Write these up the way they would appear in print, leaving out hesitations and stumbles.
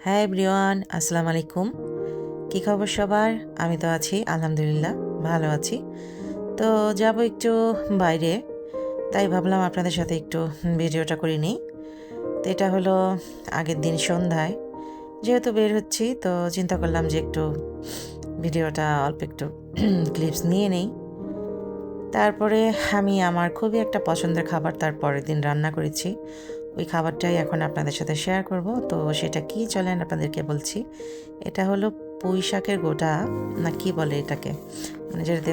হ্যাঁ এভরিওয়ান, আসসালামু আলাইকুম। কী খবর সবার? আমি তো আছি আলহামদুলিল্লাহ, ভালো আছি। তো যাব একটু বাইরে, তাই ভাবলাম আপনাদের সাথে একটু ভিডিওটা করে নিই। তো এটা হলো আগের দিন সন্ধ্যায়, যেহেতু বের হচ্ছি তো চিন্তা করলাম যে একটু ভিডিওটা অল্প একটু ক্লিপস নিয়ে নেই। তারপরে আমি আমার খুবই একটা পছন্দের খাবার তার পরের দিন রান্না করেছি। ওই খাবারটাই এখন আপনাদের সাথে শেয়ার করব। তো সেটা কি চলেন আপনাদেরকে বলছি। এটা হলো পুঁই শাকের গোটা, না কি বলে এটাকে, মানে যেটাতে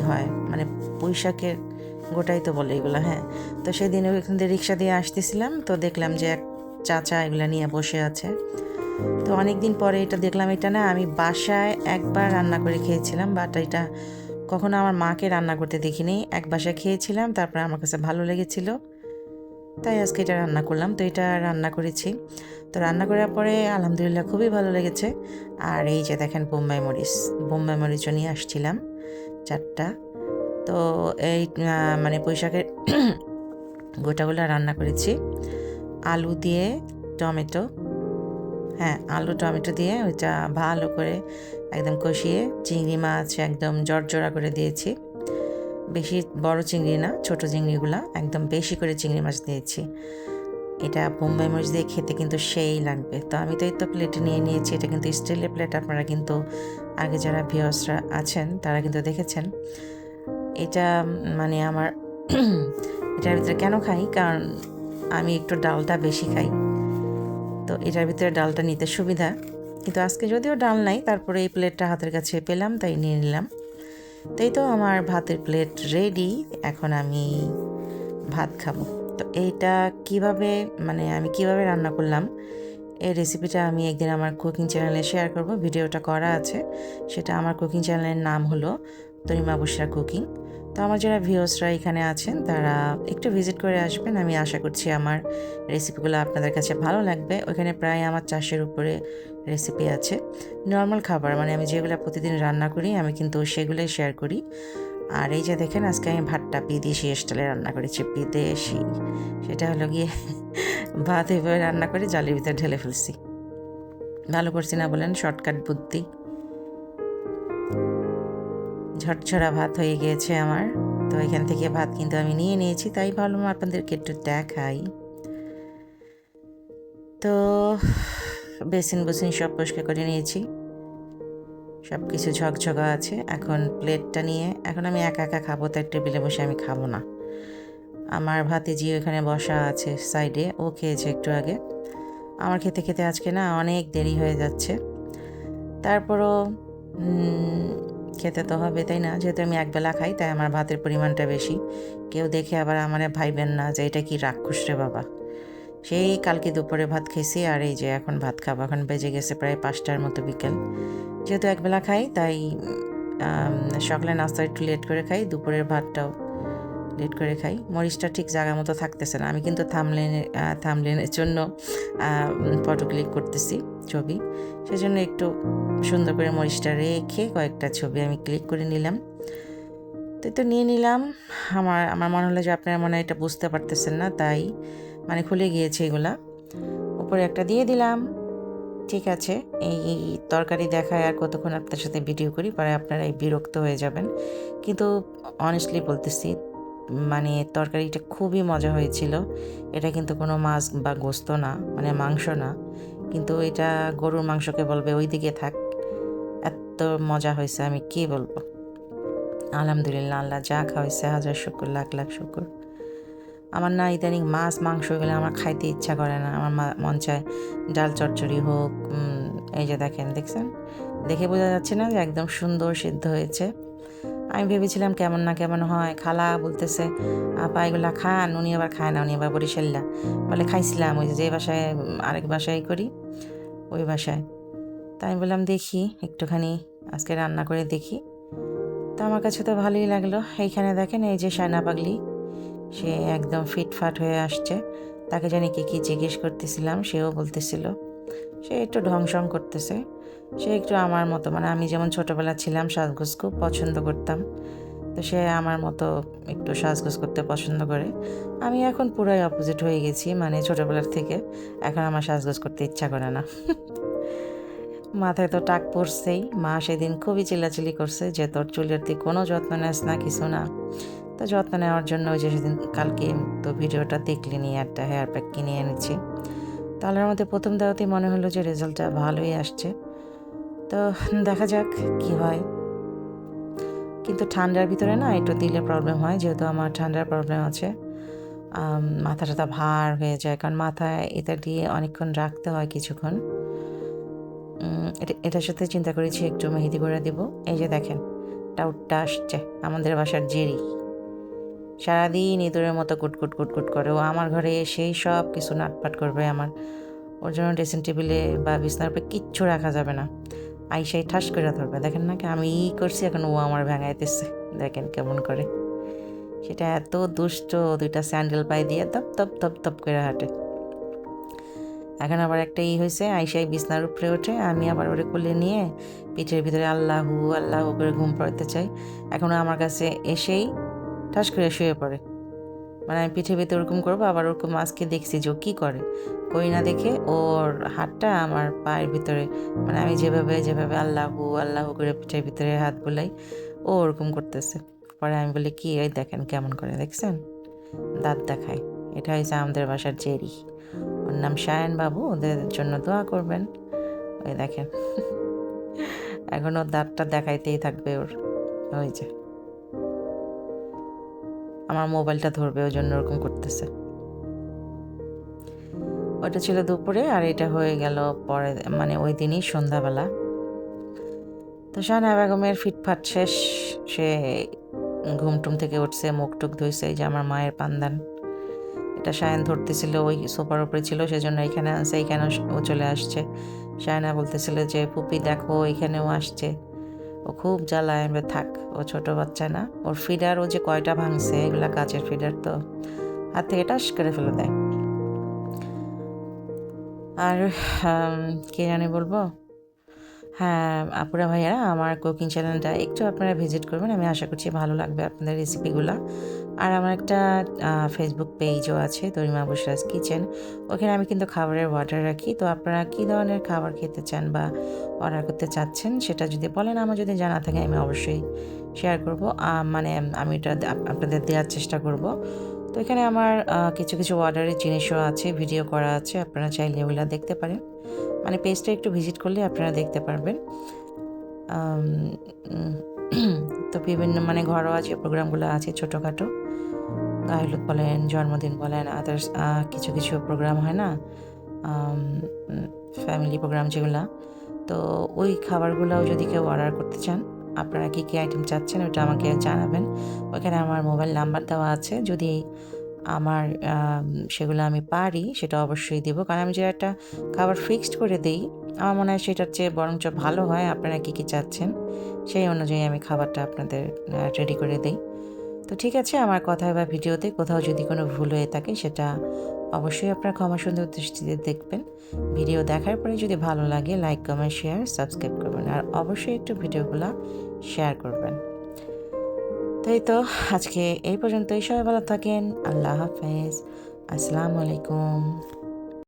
হয়, মানে পুঁই শাকের গোটাই তো বলে এগুলো। হ্যাঁ, তো সেদিন ওইখান থেকে রিক্সা দিয়ে আসতেছিলাম, তো দেখলাম যে এক চাচা এগুলো নিয়ে বসে আছে। তো অনেক দিন পরে এটা দেখলাম। এটা না আমি বাসায় একবার রান্না করে খেয়েছিলাম, বাট এটা কখনো আমার মাকে রান্না করতে দেখিনি। এক বাসায় খেয়েছিলাম, তারপরে আমার কাছে ভালো লেগেছিল, তাই আজকে এটা রান্না করলাম। তো এটা রান্না করেছি। তো রান্না করার পরে আলহামদুলিল্লাহ খুবই ভালো লেগেছে। আর এই যে দেখেন বোম্বাই মরিচও নিয়ে আসছিলাম 4টা। তো এই মানে পুঁই শাকের গোটাগুলো রান্না করেছি আলু দিয়ে, টমেটো, হ্যাঁ আলু টমেটো দিয়ে ওইটা ভালো করে একদম কষিয়ে, চিংড়ি মাছ একদম জর্জরা করে দিয়েছি। বেশি বড় চিংড়ি না, ছোট চিংড়িগুলা একদম বেশি করে চিংড়ি মাছ দিয়েছি। এটা বোম্বাই মরিচ দিয়ে খেতে কিন্তু সেই লাগবে। তো আমি তো এই তো প্লেটে নিয়ে নিয়েছি। এটা কিন্তু স্টিলের প্লেট, আপনারা কিন্তু আগে যারা ভিউয়ার্সরা আছেন তারা কিন্তু দেখেছেন। এটা মানে আমার এটার ভিতরে কেন খাই, কারণ আমি একটু ডালটা বেশি খাই, তো এটার ভিতরে ডালটা নিতে সুবিধা। কিন্তু আজকে যদিও ডাল নাই, তারপরে এই প্লেটটা হাতের কাছে পেলাম তাই নিয়ে নিলাম। তাই তো আমার ভাতের প্লেট রেডি, এখন আমি ভাত খাবো। তো এইটা কিভাবে, মানে আমি কিভাবে রান্না করলাম এই রেসিপিটা আমি একদিন আমার কুকিং চ্যানেলে শেয়ার করব। ভিডিওটা করা আছে, সেটা আমার কুকিং চ্যানেলের নাম হলো তরিমা বুশরা কুকিং। তো আমার যারা ভিউয়ার্সরা এখানে আছেন তারা একটু ভিজিট করে আসবেন। আমি আশা করছি আমার রেসিপিগুলো আপনাদের কাছে ভালো লাগবে। ওইখানে প্রায় আমার 400-এর উপরে রেসিপি আছে। নর্মাল খাবার, মানে আমি যেগুলো প্রতিদিন রান্না করি আমি কিন্তু সেগুলোই শেয়ার করি। আর এই যে দেখেন আজকে আমি ভাতটা বিদেশি স্টাইলে রান্না করেছি, বিদেশি। সেটা হলো গিয়ে ভাত এভাবে রান্না করে জালের ভিতরে ঢেলে ফেলছি। ভালো করছি না বলেন? শর্টকাট বুদ্ধি। ঝরঝরা ভাত হয়ে গিয়েছে আমার। তো এখান থেকে ভাত কিন্তু আমি নিয়ে নিয়েছি, তাই ভাবলাম আপনাদেরকে একটু দেখাই। তো বেসিন সব পরিষ্কার করে নিয়েছি, সব কিছু ঝকঝকা আছে। এখন প্লেটটা নিয়ে এখন আমি একা একা খাবো, তাই টেবিলে বসে আমি খাবো না। আমার ভাতিজি ওখানে বসা আছে সাইডে, ও খেয়েছে একটু আগে। আমার খেতে খেতে আজকে না অনেক দেরি হয়ে যাচ্ছে। তারপরও খেতে তো হবে, তাই না? যেহেতু আমি একবেলা খাই, তাই আমার ভাতের পরিমাণটা বেশি। কেউ দেখে আবার আমারে ভাইবেন না যে এটা কি রাক্ষস রে বাবা। সেই কালকে দুপুরে ভাত খেয়েছি, আর এই যে এখন ভাত খাবো। এখন বেজে গেছে প্রায় 5টার মতো বিকেল। যেহেতু একবেলা খাই, তাই সকালে নাস্তা একটু লেট করে খাই, দুপুরের ভাতটাও লেট করে খাই। মরিচটা ঠিক জায়গা মতো থাকতেছে না। আমি কিন্তু থামলেনের জন্য ফটো ক্লিক করতেছি, ছবি, সেজন্য একটু সুন্দর করে মরিচটা রেখে কয়েকটা ছবি আমি ক্লিক করে নিলাম। তো নিয়ে নিলাম। আমার আমার মনে হলো যে আপনারা মনে হয় এটা বুঝতে পারতেছেন না, তাই মানে খুলে গিয়েছে এগুলা। উপরে একটা দিয়ে দিলাম। ঠিক আছে, এই তরকারি দেখায় আর কতক্ষণ আপনার সাথে ভিডিও করি, পরে আপনারা এই বিরক্ত হয়ে যাবেন। কিন্তু অনেস্টলি বলতেছি, মানে তরকারিটা খুবই মজা হয়েছিল। এটা কিন্তু কোনো মাছ বা গোস্ত না, মানে মাংস না, কিন্তু এটা গরুর মাংসকে বলবে ওই দিকে থাক। এত মজা হয়েছে, আমি কি বলবো। আলহামদুলিল্লাহ, আল্লাহ যা খাওয়াইছে হাজার শুকর, লাখ লাখ শুকর। আমার না ইদানিং মাছ মাংস এগুলো আমার খাইতে ইচ্ছা করে না। আমার মন চায় ডাল চচ্চড়ি হোক। এই যে দেখছেন, দেখে বোঝা যাচ্ছে না যে একদম সুন্দর সিদ্ধ হয়েছে। আমি ভেবেছিলাম কেমন না কেমন হয়। খালা বলতেছে, আপা এগুলা খান। উনি আবার খায় না, উনি আবার বরিশাল্লা বলে খাইছিলাম ওই যে বাসায়, আরেক বাসায় করি ওই বাসায়। তাই আমি বললাম দেখি একটুখানি আজকে রান্না করে দেখি। তো আমার কাছে তো ভালোই লাগলো। এইখানে দেখেন এই যে শায়না পাগলি, সে একদম ফিটফাট হয়ে আসছে। তাকে জানি কি জিজ্ঞেস করতেছিলাম, সেও বলতেছিল। সে একটু ঢংসং করতেছে। সে একটু আমার মতো, মানে আমি যেমন ছোটোবেলা ছিলাম সাজগোজ খুব পছন্দ করতাম, তো সে আমার মতো একটু সাজগোজ করতে পছন্দ করে। আমি এখন পুরাই অপোজিট হয়ে গেছি, মানে ছোটোবেলার থেকে এখন আমার সাজগোজ করতে ইচ্ছা করে না। মাথায় তো টাক পড়ছেই। মা সেদিন খুবই চিল্লাচিল্লি করছে যে তোর চুলের তুই কোনো যত্ন নেস না, কিছু না। তো যত্ন নেওয়ার জন্য ওই যে সেদিন কালকে তো ভিডিওটা দেখলেনি, একটা হেয়ার প্যাক কিনে এনেছি। তাহলে মধ্যে প্রথম দেওয়াতেই মনে হলো যে রেজাল্টটা ভালোই আসছে। তো দেখা যাক কি হয়। কিন্তু ঠান্ডার ভিতরে না একটু দিলে প্রবলেম হয়, যেহেতু আমার ঠান্ডার প্রবলেম আছে। মাথা টাথা ভার হয়ে যায়, কারণ মাথায় এটা দিয়ে অনেকক্ষণ রাখতে হয় কিছুক্ষণ। এটার সাথে চিন্তা করেছি একটু মেহেদি করে দিব। এই যে দেখেন টাউটটা আসছে, আমাদের বাসার জেরি। সারাদিন ইঁদুরের মতো কুটকুট কুটকুট করে। ও আমার ঘরে এসেই সব কিছু নাটপাট করবে আমার। ওর জন্য ড্রেসিং টেবিলে বা বিছনার উপরে কিচ্ছু রাখা যাবে না। আইসাই ঠাস করে ধরবে। দেখেন না কি আমি করছি, এখন ও আমার ভেঙাইতেছে। দেখেন কেমন করে। সেটা এত দুষ্ট, দুইটা স্যান্ডেল পায়ে দিয়ে তপ তপ তপ তপ করে হাঁটে। এখন আবার একটা হয়েছে, আইসাই বিছনার উপরে ওঠে, আমি আবার ওরে কোলে নিয়ে পিঠের ভিতরে আল্লাহু আল্লাহু করে ঘুম পড়তে চাই। এখন আমার কাছে এসেই ঠাস করে শুয়ে পড়ে। মানে আমি পিঠের ভিতরে ওরকম করবো, আবার ওরকম আজকে দেখছি যে ও কী করে। করি না দেখে ওর হাতটা আমার পায়ের ভিতরে, মানে আমি যেভাবে যেভাবে আল্লাহু আল্লাহু করে পিঠের ভিতরে হাত বুলাই, ও ওরকম করতেছে। পরে আমি বলি কি, এই দেখেন কেমন করে, দেখছেন দাঁত দেখায়। এটা হয়েছে আমাদের বাসার জেরি। ওর নাম শায়ান বাবু, ওদের জন্য দোয়া করবেন। ওই দেখেন এখন ওর দাঁতটা দেখাইতেই থাকবে ওর। ওই যে আমার মোবাইলটা ধরবে, ওই জন্য ওরকম করতেছে। ওইটা ছিল দুপুরে, আর এটা হয়ে গেল পরে, মানে ওই দিনই সন্ধ্যাবেলা। তো শাহানা বেগমের ফিটফাট শেষ। সে ঘুমটুম থেকে উঠছে, মুখ টুক ধুইছে। এই যে আমার মায়ের পান্দান, এটা শায়ান ধরতেছিল, ওই সোফার উপরে ছিল, সেজন্য এখানে আছে। এখানে ও চলে আসছে। শায়না বলতেছিল যে পুপি দেখো এখানেও আসছে। ও খুব জ্বালায়। আমি থাক, ও ছোট বাচ্চা না। ওর ফিডার ও যে কয়টা ভাঙছে, এগুলা কাচের ফিডার, তো হাত থেকে টাস করে ফেলে দেয়। আর কে জানি বলবো, হ্যাঁ আপুরা ভাইয়ারা, আমার কুকিং চ্যানেলটা একটু আপনারা ভিজিট করবেন। আমি আশা করছি ভালো লাগবে আপনাদের রেসিপিগুলো। আর আমার একটা ফেসবুক পেজও আছে, তরিমা বুশরাজ কিচেন। ওখানে আমি কিন্তু খাবারের অর্ডার রাখি। তো আপনারা কী ধরনের খাবার খেতে চান বা অর্ডার করতে চাচ্ছেন সেটা যদি বলেন, আমার যদি জানা থাকে আমি অবশ্যই শেয়ার করব। মানে আমি এটা আপনাদের দেওয়ার চেষ্টা করব। তো এখানে আমার কিছু কিছু অর্ডারের জিনিসও আছে, ভিডিও করা আছে, আপনারা চাইলে ওগুলো দেখতে পারেন। মানে পেজটা একটু ভিজিট করলে আপনারা দেখতে পারবেন। তো বিভিন্ন মানে ঘরোয়া যে প্রোগ্রামগুলো আছে ছোটোখাটো, গায়ে হলুদ বলেন, জন্মদিন বলেন, আদার্স কিছু কিছু প্রোগ্রাম হয় না, ফ্যামিলি প্রোগ্রাম যেগুলো, তো ওই খাবারগুলোও যদি কেউ অর্ডার করতে চান, আপনারা কী কী আইটেম চাচ্ছেন ওটা আমাকে জানাবেন। ওখানে আমার মোবাইল নাম্বার দেওয়া আছে। যদি আমার সেগুলো আমি পারি সেটা অবশ্যই দেবো, কারণ আমি যে একটা খাবার ফিক্সড করে দিই, আমার মনে হয় সেটার চেয়ে বরঞ্চ ভালো হয়। আপনারা কী কী চাচ্ছেন সেই অনুযায়ী আমি খাবারটা আপনাদের রেডি করে দিই। তো ঠিক আছে, আমার কথায় বা ভিডিওতে কোথাও যদি কোনো ভুল হয়ে থাকে সেটা অবশ্যই আপনারা ক্ষমা সুন্দর দৃষ্টিতে দেখবেন। ভিডিও দেখার পরে যদি ভালো লাগে লাইক কমেন্ট শেয়ার সাবস্ক্রাইব করবেন, আর অবশ্যই একটু ভিডিওগুলো শেয়ার করবেন। তাই তো আজকে এই পর্যন্তই। সবাই ভালো থাকেন। আল্লাহ হাফেজ। আসসালামু আলাইকুম।